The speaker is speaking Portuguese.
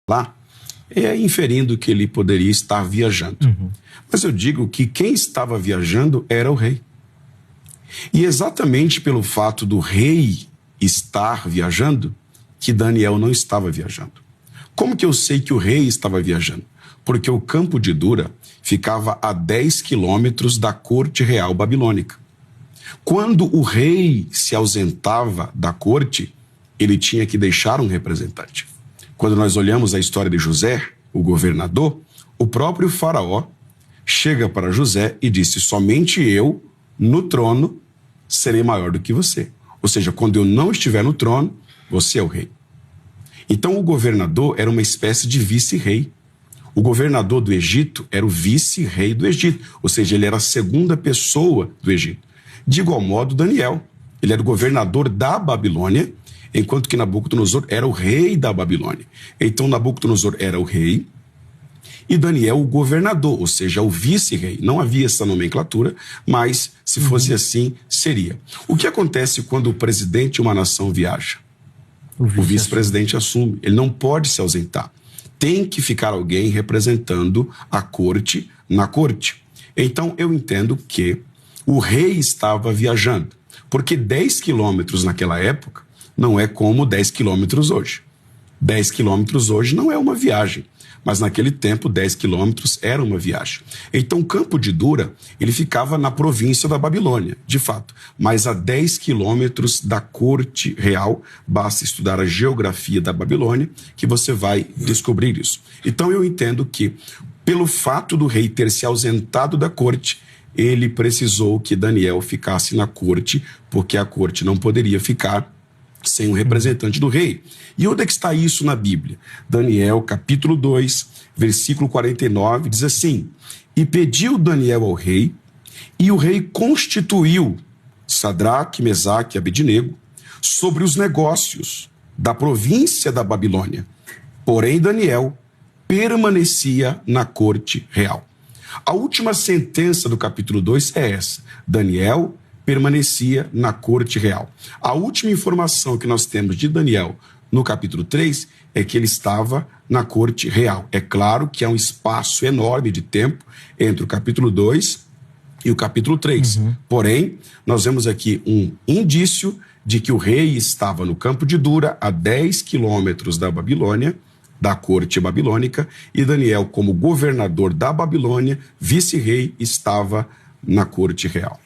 lá, inferindo que ele poderia estar viajando. Mas eu digo que quem estava viajando era o rei. E exatamente pelo fato do rei estar viajando, que Daniel não estava viajando. Como que eu sei que o rei estava viajando? Porque o campo de Dura ficava a 10 quilômetros da corte real babilônica. Quando o rei se ausentava da corte, ele tinha que deixar um representante. Quando nós olhamos a história de José, o governador, o próprio faraó chega para José e disse: somente eu, no trono, serei maior do que você. Ou seja, quando eu não estiver no trono, você é o rei. Então o governador era uma espécie de vice-rei. O governador do Egito era o vice-rei do Egito, ou seja, ele era a segunda pessoa do Egito. De igual modo, Daniel, ele era o governador da Babilônia, enquanto que Nabucodonosor era o rei da Babilônia. Então Nabucodonosor era o rei e Daniel o governador, ou seja, o vice-rei. Não havia essa nomenclatura, mas se fosse assim, seria. O que acontece quando o presidente de uma nação viaja? O vice-presidente assume. Ele não pode se ausentar. Tem que ficar alguém representando a corte na corte. Então eu entendo que o rei estava viajando, porque 10 quilômetros naquela época não é como 10 quilômetros hoje. 10 quilômetros hoje não é uma viagem, mas naquele tempo 10 quilômetros era uma viagem. Então o campo de Dura, ele ficava na província da Babilônia, de fato, mas a 10 quilômetros da corte real. Basta estudar a geografia da Babilônia que você vai descobrir isso. Então eu entendo que, pelo fato do rei ter se ausentado da corte, ele precisou que Daniel ficasse na corte, porque a corte não poderia ficar sem um representante do rei. E onde é que está isso na Bíblia? Daniel, capítulo 2, versículo 49, diz assim: e pediu Daniel ao rei, e o rei constituiu Sadraque, Mesaque e Abednego sobre os negócios da província da Babilônia. Porém, Daniel permanecia na corte real. A última sentença do capítulo 2 é essa: Daniel permanecia na corte real. A última informação que nós temos de Daniel no capítulo 3 é que ele estava na corte real. É claro que há um espaço enorme de tempo entre o capítulo 2 e o capítulo 3. Porém, nós vemos aqui um indício de que o rei estava no campo de Dura, a 10 quilômetros da Babilônia, da corte babilônica, e Daniel, como governador da Babilônia, vice-rei, estava na corte real.